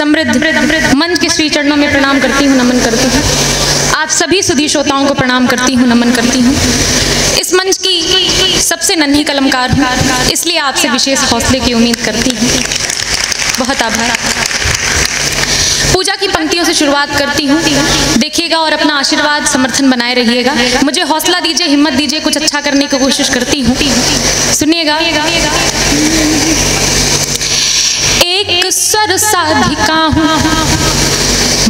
समृद्ध मंच के श्री चरणों में प्रणाम करती हूँ, नमन करती हूँ। आप सभी सुधी श्रोताओं को प्रणाम करती हूँ, नमन करती हूँ। इस मंच की सबसे नन्ही कलमकार हूँ, इसलिए आपसे विशेष हौसले की उम्मीद करती हूँ। बहुत आभार। पूजा की पंक्तियों से शुरुआत करती हूँ, देखिएगा और अपना आशीर्वाद समर्थन बनाए रहिएगा। मुझे हौसला दीजिए, हिम्मत दीजिए, कुछ अच्छा करने की कोशिश करती हूँ। सुनिएगा। एक सरसाधिका हूँ,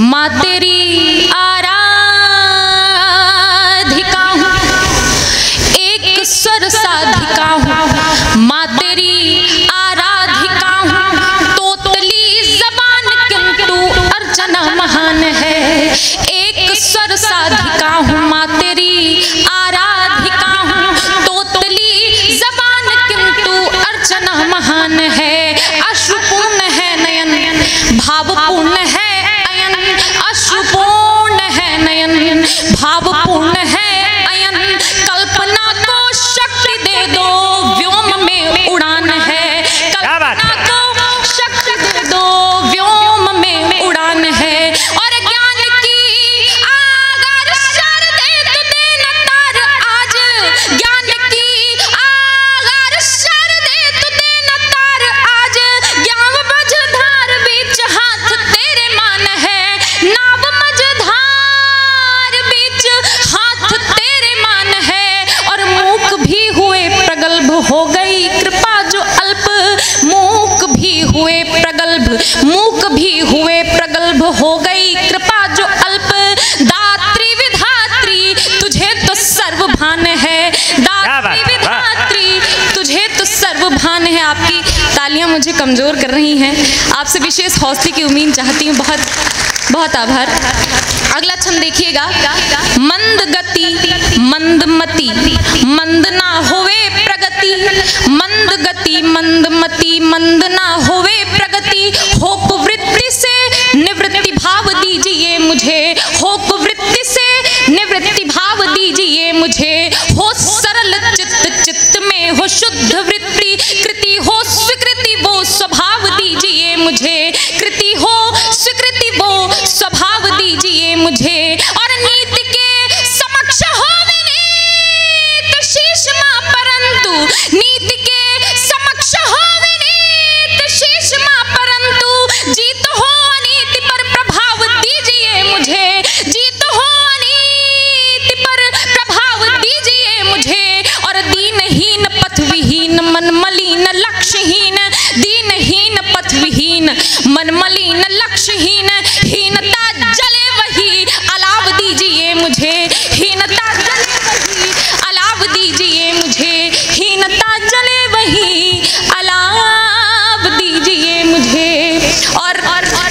माँ तेरी आराधिका हूँ। एक सरसाधिका हूँ, माँ तेरी आराधिका हूँ। तोतली जबान किंतु अर्चना महान है। एक सरसाधिका हूँ, माँ तेरी आराधिका हूँ। तोतली जबान किंतु अर्चना महान है। अश्रुपूर्ण है नयन, भावपूर्ण है अयन। अश्रुपूर्ण है नयन, भावपूर्ण है अयन। कल्पना को शक्ति दे दो, व्योम में उड़ान है। कल्पना को शक्ति दे दो, व्योम में उड़ान है। और ज्ञान की आगर सर दे तू देना तार आज। ज्ञान की आगर सर दे तू देना तार आज। ज्ञान मझधार बीच हाथ तेरे मान है। नाव मझधार बीच हाथ तेरे मान है। और मूक भी हुए प्रगल्भ हो गई कृपा जो अल्प। मूक भी हुए प्रगल्भ, मूक भी हुए प्रगल्भ हो गई कृपा जो अल्प। दात्री विधात्री तुझे तो सर्वभान है। दात्री विधात्री तुझे तो सर्वभान है। आपकी तालियां मुझे कमजोर कर रही हैं, आपसे विशेष हौसले की उम्मीद चाहती हूँ। बहुत बहुत आभार। अगला छंद देखिएगा। मंद गति मंदमती, मंद ना होवे प्रगति। मंद गति मंदमती, मंद ना होवे प्रगति। हो कुवृत्ति से निवृत्ति भाव दीजिए मुझे। हो कुवृत्ति से निवृत्ति भाव दीजिए मुझे। हो सरल चित्त, चित्त में हो शुद्ध वृत्ति। कृति हो स्वीकृति वो स्वभाव दीजिए मुझे। कृति हो स्वीकृति वो स्वभाव दीजिए मुझे। और नीति के समक्ष हो विनीत शीश मां, परंतु नीति के समक्ष हो विनीत शीश मां, परंतु जीत हो अनीति पर प्रभाव दीजिए मुझे। जीत हो अनीति पर प्रभाव दीजिए मुझे। और दीनहीन पथविहीन मन मलिन लक्ष्यहीन। दीनहीन पथविहीन मन मलिन लक्ष्यहीन। हीनता जले वही अलाव दीजिए मुझे। हीनता जले वही अलाव दीजिए मुझे। हीनता जले वही अलाव दीजिए मुझे। और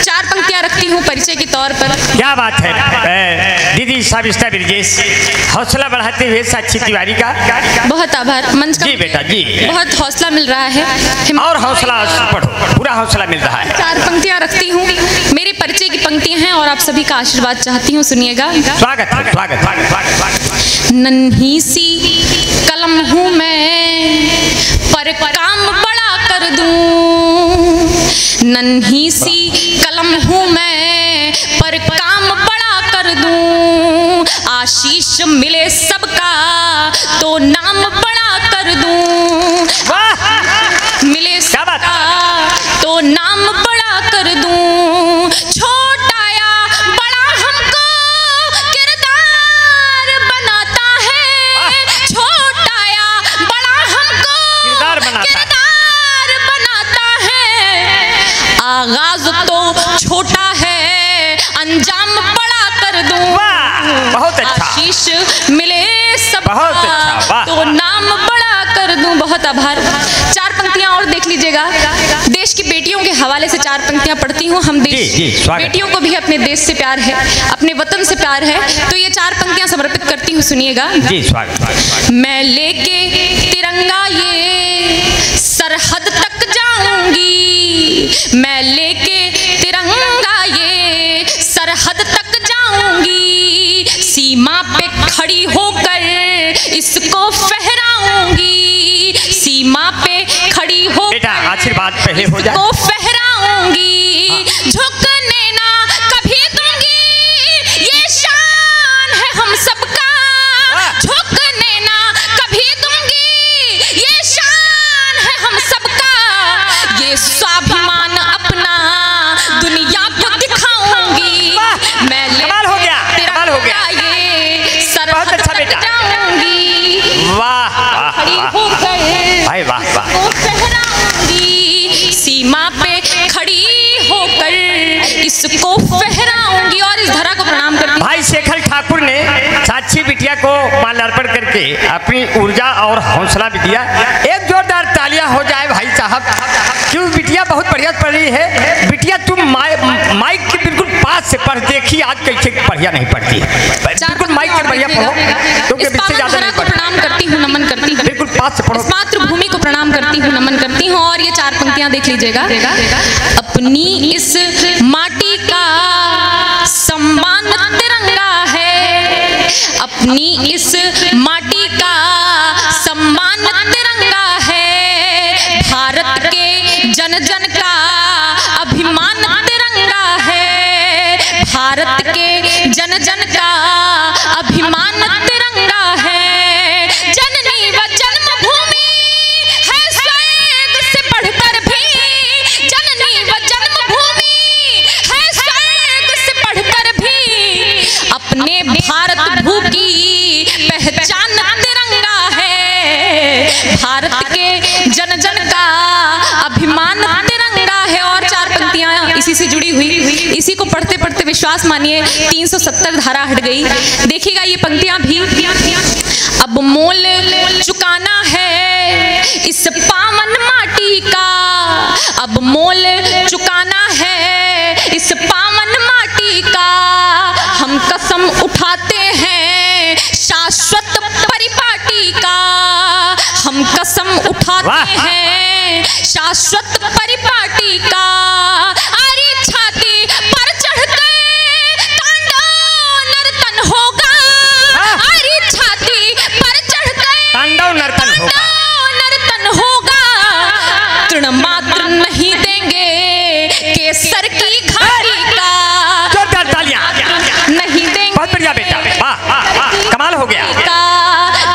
चार पंक्तियां रखती हूँ परिचय के तौर पर। क्या बात है दीदी साबिस्ता ब्रिजेश, हौसला बढ़ाते हुए साक्षी तिवारी का बहुत आभार। मंच का जी बेटा जी, बहुत हौसला मिल रहा है। और हौसला पढ़ो, पूरा हौसला मिल रहा है। चार पंक्तियां रखती हूँ, मेरे परिचय की पंक्तियां हैं और आप सभी का आशीर्वाद चाहती हूँ। सुनिएगा। स्वागत स्वागत स्वागत। नन्ही सी कलम हूँ मैं, पर काम बड़ा कर दूं। नन्ही सी कलम हूँ मैं, पर काम बड़ा कर दूं। आशीष मिले सबका तो नाम बड़ा कर दूं। मिले सबका तो नाम बड़ा कर दूं। छोटा या बड़ा हमको किरदार बनाता है। छोटा या बड़ा हमको किरदार बनाता है। आगाज तो छोटा है, अंजाम बड़ा कर दूं। बहुत अच्छा। आशीष मिले सबका तो नाम बड़ा कर दूं। बहुत आभार। चार पंक्तियां और देख लीजिएगा। देश की बेटियों के हवाले से चार पंक्तियां पढ़ती हूँ। हम देश बेटियों को भी अपने देश से प्यार है, अपने वतन से प्यार है, तो ये चार पंक्तियां समर्पित करती हूँ। सुनिएगा। जी स्वागत। मैं लेके तिरंगा ये सरहद तक जाऊंगी। मैं लेके तिरंगा ये सरहद तक जाऊंगी। सीमा पे खड़ी होकर इसको फहराऊंगी। सीमा पे खड़ी हो बेटा आशीर्वाद पहले हो जाए। इसको फहराऊंगी। झुक इसको फहराऊंगी और इस धरा को प्रणाम करती हूँ। भाई शेखर ठाकुर ने साक्षी बिटिया को माल्यार्पण करके अपनी ऊर्जा और हौसला भी दिया। एक जोरदार तालियां हो जाए भाई साहब, क्यों बिटिया बहुत बढ़िया पढ़ रही है। बिटिया तुम माइक के बिल्कुल पास से पढ़, देखी आज कैसे बढ़िया नहीं पढ़ती है, बिल्कुल माइक के बढ़िया पढ़ो, क्योंकि इससे ज्यादा नहीं पढ़। प्रणाम करती हूँ, नमन करती हूँ, बिल्कुल पास से पढ़ो। मातृभूमि को प्रणाम करती हूँ, नमन करती हूँ। और ये 4 पंक्तियां देख लीजिएगा। अपनी इस माटी का सम्मान तिरंगा है, अपनी इस माटी का सम्मान तिरंगा है, भारत के जन जन का अभिमान तिरंगा है, भारत के जन जन का अभिमान तिरंगा है। जननी व जन्मभूमि है स्वर्ग से बढ़कर भी, जननी व जन्मभूमि है स्वर्ग से बढ़कर भी, अपने भारत भू की पहचान तिरंगा है, भारत के जन जन का अभिमान तिरंगा है। और 4 पंक्तियां इसी से जुड़ी हुई, इसी को पढ़ते पढ़ते विश्वास मानिए 370 धारा हट गई। देखिएगा ये पंक्तियां भी। अब मोल चुकाना है इस पावन माटी का, अब मोल चुकाना है इस पावन माटी का, हम कसम उठाते हैं शाश्वत परिपाटी का, हम कसम उठाते हैं शाश्वत परिपाटी का। आरी छाती पर चढ़कर तांडव नर्तन होगा, आरी छाती पर चढ़कर तांडव नर्तन होगा, तृण मात्र नहीं देंगे केसर की घाटी का, जोरदार तालियां नहीं देंगे, बहुत बढ़िया बेटा, वाह वाह वाह, कमाल हो गया,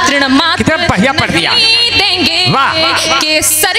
तृण मात्र कितना बढ़िया पढ़ दिया, नहीं देंगे वाह वाह, केसर